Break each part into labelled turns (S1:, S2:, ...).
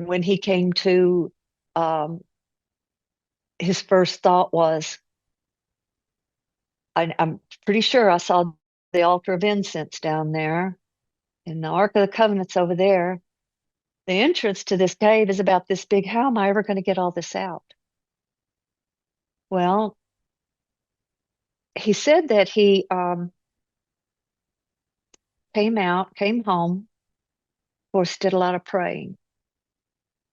S1: when he came to, um, his first thought was, I'm pretty sure I saw the altar of incense down there, and the Ark of the Covenant's over there. The entrance to this cave is about this big. How am I ever going to get all this out? Well, he said that he came home, of course, did a lot of praying,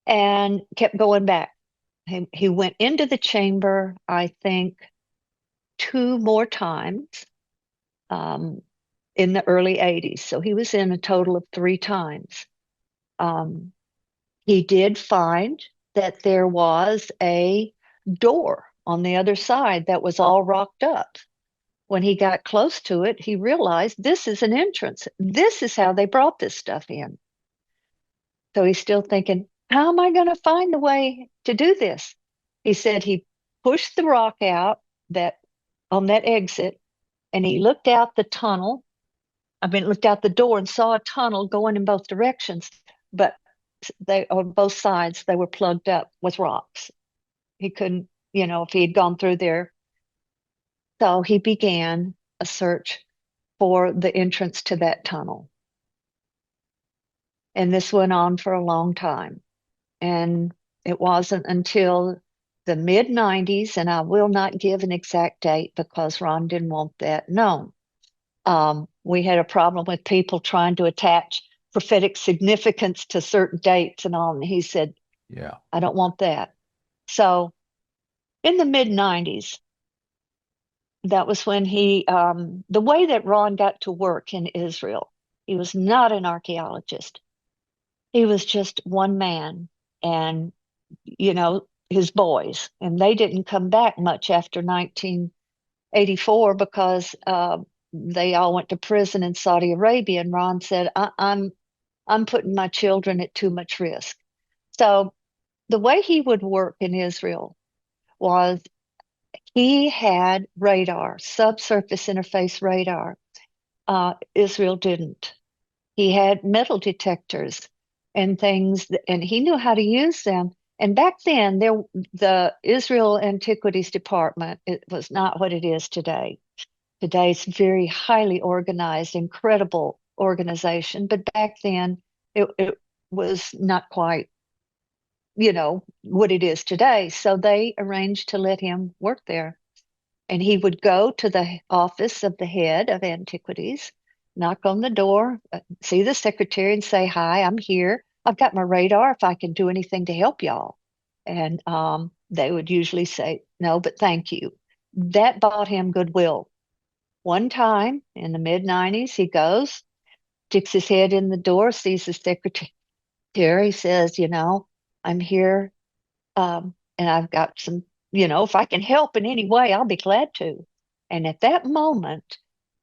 S1: and kept going back. He went into the chamber, I think, two more times, um, in the early 80s. So he was in a total of three times. Um, he did find that there was a door on the other side that was all rocked up. When he got close to it, he realized this is an entrance. This is how they brought this stuff in. So he's still thinking, how am I going to find the way to do this? He said he pushed the rock out that on that exit, and he looked out the tunnel. I mean, looked out the door and saw a tunnel going in both directions, but they on both sides they were plugged up with rocks. He couldn't, if he had gone through there. So he began a search for the entrance to that tunnel. And this went on for a long time. And it wasn't until the mid 90s, and I will not give an exact date because Ron didn't want that known. We had a problem with people trying to attach prophetic significance to certain dates and all. And he said,
S2: Yeah.
S1: I don't want that. So in the mid 90s, that was when the way that Ron got to work in Israel, he was not an archaeologist. He was just one man and, his boys. And they didn't come back much after 1984 because they all went to prison in Saudi Arabia. And Ron said, I'm putting my children at too much risk. So the way he would work in Israel was he had radar, subsurface interface radar. Israel didn't. He had metal detectors and things, and he knew how to use them. And back then, the Israel Antiquities Department, it was not what it is today. Today, it's very highly organized, incredible organization. But back then, it was not quite, what it is today. So they arranged to let him work there. And he would go to the office of the head of antiquities, knock on the door, see the secretary, and say, Hi, I'm here. I've got my radar if I can do anything to help y'all. And they would usually say, No, but thank you. That bought him goodwill. One time in the mid 90s, he goes, sticks his head in the door, sees the secretary, says, I'm here, and I've got some, if I can help in any way, I'll be glad to. And at that moment,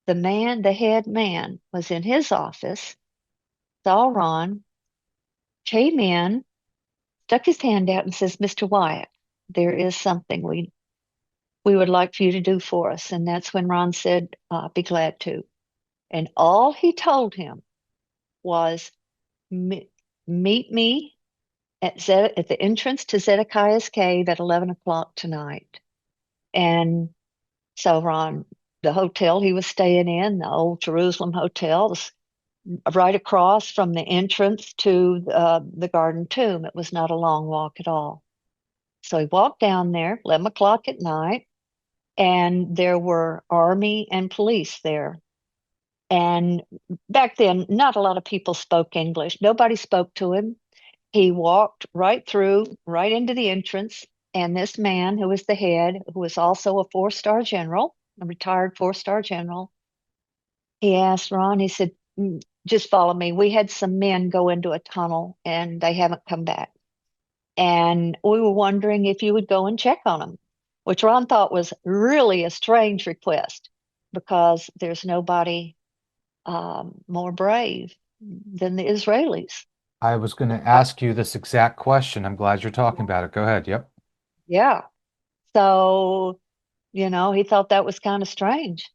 S1: the head man, was in his office, saw Ron, came in, stuck his hand out, and says, Mr. Wyatt, there is something we would like for you to do for us. And that's when Ron said, be glad to. And all he told him was, meet me at the entrance to Zedekiah's cave at 11 o'clock tonight. And so Ron, the hotel he was staying in, the old Jerusalem Hotel, was right across from the entrance to the Garden Tomb. It was not a long walk at all. So he walked down there, 11 o'clock at night, and there were army and police there. And back then, not a lot of people spoke English. Nobody spoke to him. He walked right through, right into the entrance. And this man, who was the head, who was also a four-star general, a retired four-star general, he asked Ron, he said, Just follow me. We had some men go into a tunnel and they haven't come back. And we were wondering if you would go and check on them, which Ron thought was really a strange request because there's nobody more brave than the Israelis.
S2: I was going to
S1: But
S2: ask you this exact question. I'm glad you're talking about it. Go ahead. Yep.
S1: yeah. So, he thought that was kind of strange,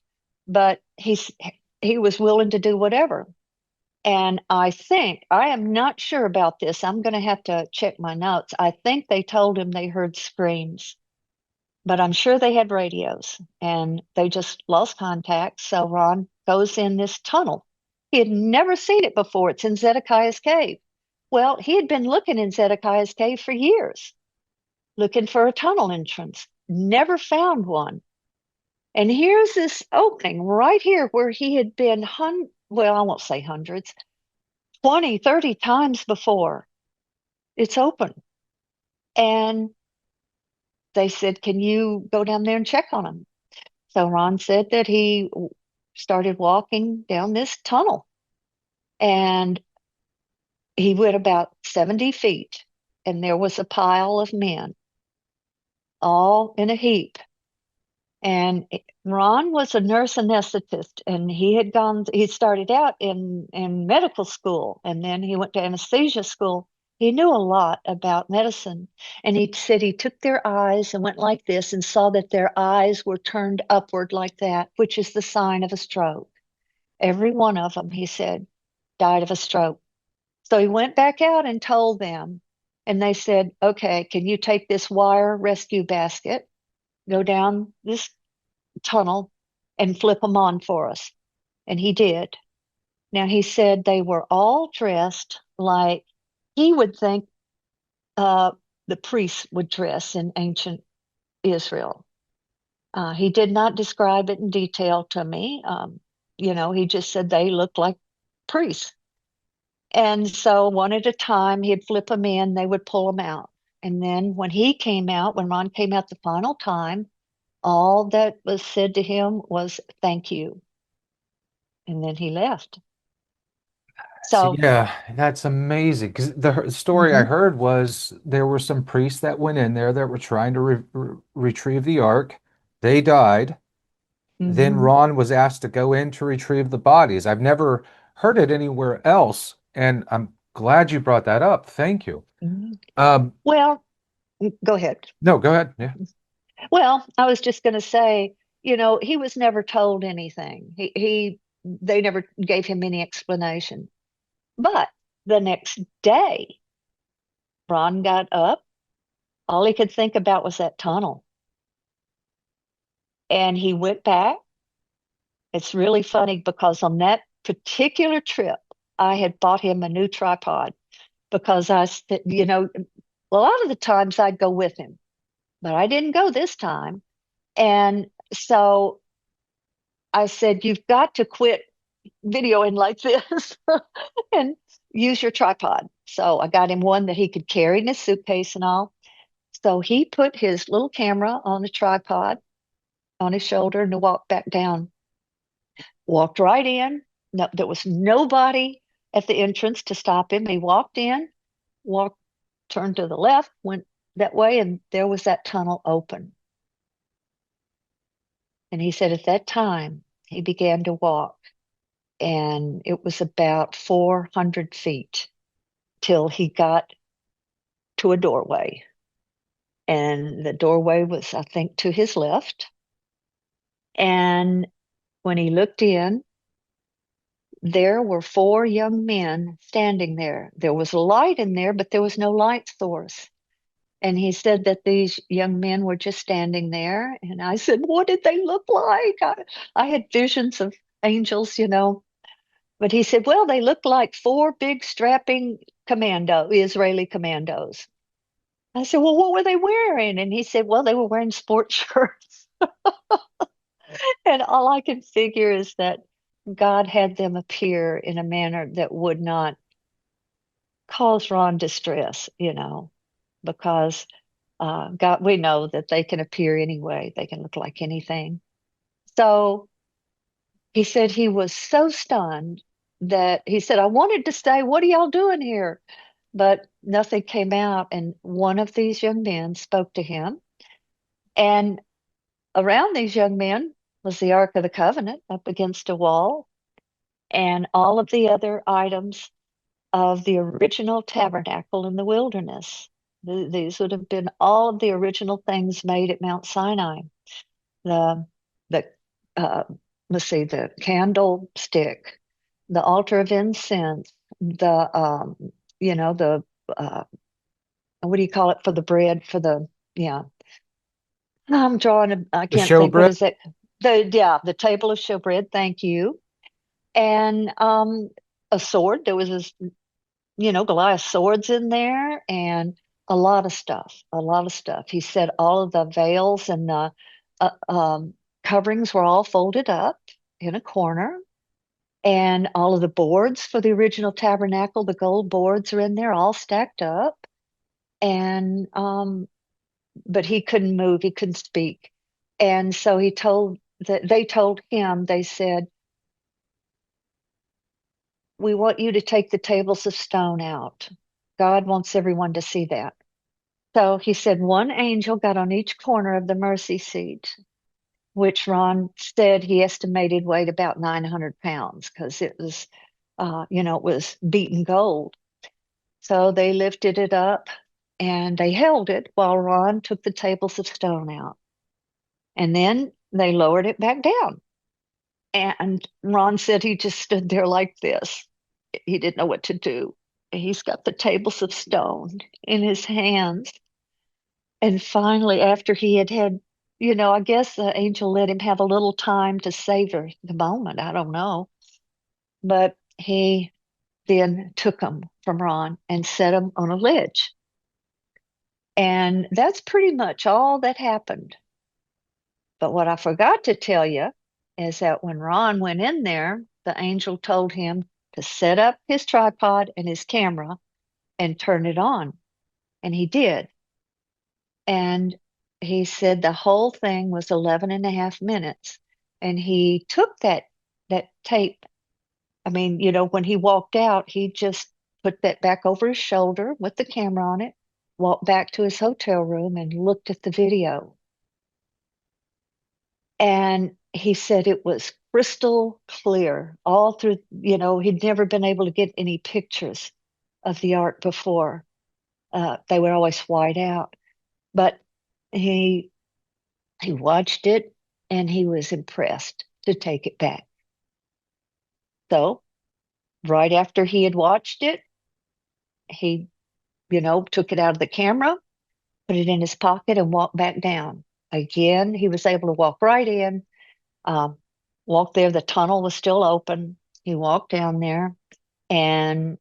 S1: but he was willing to do whatever. And I am not sure about this. I'm going to have to check my notes. I think they told him they heard screams, but I'm sure they had radios and they just lost contact. So Ron goes in this tunnel. He had never seen it before. It's in Zedekiah's cave. Well, he had been looking in Zedekiah's cave for years, looking for a tunnel entrance, never found one. And here's this opening right here where he had been, well, I won't say hundreds, 20, 30 times before. It's open. And they said, can you go down there and check on him? So Ron said that he started walking down this tunnel and he went about 70 feet and there was a pile of men all in a heap. And Ron was a nurse anesthetist and he started out in medical school and then he went to anesthesia school. He knew a lot about medicine. And he said he took their eyes and went like this and saw that their eyes were turned upward like that, which is the sign of a stroke. Every one of them, he said, died of a stroke. So he went back out and told them, and they said, okay, can you take this wire rescue basket, go down this tunnel, and flip them on for us? And he did. Now, he said they were all dressed like he would think uh, the priests would dress in ancient Israel. He did not describe it in detail to me. He just said they looked like priests. And so one at a time, he'd flip them in, they would pull them out. And then when Ron came out the final time, all that was said to him was thank you. And then he left.
S2: So
S1: So,
S2: yeah, that's amazing. Because the story I
S1: mhm,
S2: heard was there were some priests that went in there that were trying to retrieve the ark. They died. Then
S1: mhm,
S2: Ron was asked to go in to retrieve the bodies. I've never heard it anywhere else, and I'm glad you brought that up. Thank you.
S1: mhm.
S2: Um,
S1: Well, go ahead.
S2: no, go ahead. Yeah.
S1: Well, I was just going to say, he was never told anything. They never gave him any explanation. But the next day, Ron got up. All he could think about was that tunnel. And he went back. It's really funny because on that particular trip, I had bought him a new tripod because a lot of the times I'd go with him, but I didn't go this time. And so I said, you've got to quit videoing like this and use your tripod. So I got him one that he could carry in his suitcase and all. So he put his little camera on the tripod on his shoulder and walked back down. Walked right in. No, there was nobody at the entrance to stop him. He walked in, walked, turned to the left, went that way, and there was that tunnel open. And he said at that time he began to walk, and it was about 400 feet till he got to a doorway. And the doorway was, I think, to his left. And when he looked in, there were four young men standing there. There was a light in there, but there was no light source. And he said that these young men were just standing there. And I said, what did they look like? I had visions of angels. But he said, well, they looked like four big strapping Israeli commandos. I said, well, what were they wearing? And he said, well, they were wearing sports shirts. And all I can figure is that God had them appear in a manner that would not cause Ron distress, because God, we know that they can appear anyway. They can look like anything. So he said he was so stunned that he said, I wanted to say, what are y'all doing here? But nothing came out. And one of these young men spoke to him. And around these young men was the Ark of the Covenant up against a wall and all of the other items of the original tabernacle in the wilderness. These would have been all of the original things made at Mount Sinai. The the uh, let's see, the candlestick, the altar of incense, the the what do you call it for the bread for the yeah. I'm drawing I
S2: The
S1: can't think what
S2: showbread.
S1: is it? The table of showbread, thank you. And a sword. There was this, Goliath swords in there and a lot of stuff, a lot of stuff. He said all of the veils and the uh, um, coverings were all folded up in a corner, and all of the boards for the original tabernacle, the gold boards are in there, all stacked up. And but he couldn't move, he couldn't speak, and so he told that they told him, they said, "We want you to take the tables of stone out. God wants everyone to see that." So he said one angel got on each corner of the mercy seat, which Ron said he estimated weighed about 900 pounds because it was, it was beaten gold. So they lifted it up and they held it while Ron took the tables of stone out. And then they lowered it back down. And Ron said he just stood there like this. He didn't know what to do. He's got the tables of stone in his hands. And finally, after he had, I guess the angel let him have a little time to savor the moment. I don't know. But he then took them from Ron and set them on a ledge. And that's pretty much all that happened. But what I forgot to tell you is that when Ron went in there, the angel told him to set up his tripod and his camera and turn it on. And he did. And he said the whole thing was 11 and a half minutes. And he took that tape. I mean, when he walked out, he just put that back over his shoulder with the camera on it, walked back to his hotel room and looked at the video. And he said it was crystal clear all through, he'd never been able to get any pictures of the ark before. They were always white out. But he he watched it and he was impressed to take it back. So right after he had watched it, he, took it out of the camera, put it in his pocket, and walked back down. Again, he was able to walk right in, um, walk there. The tunnel was still open. He walked down there, and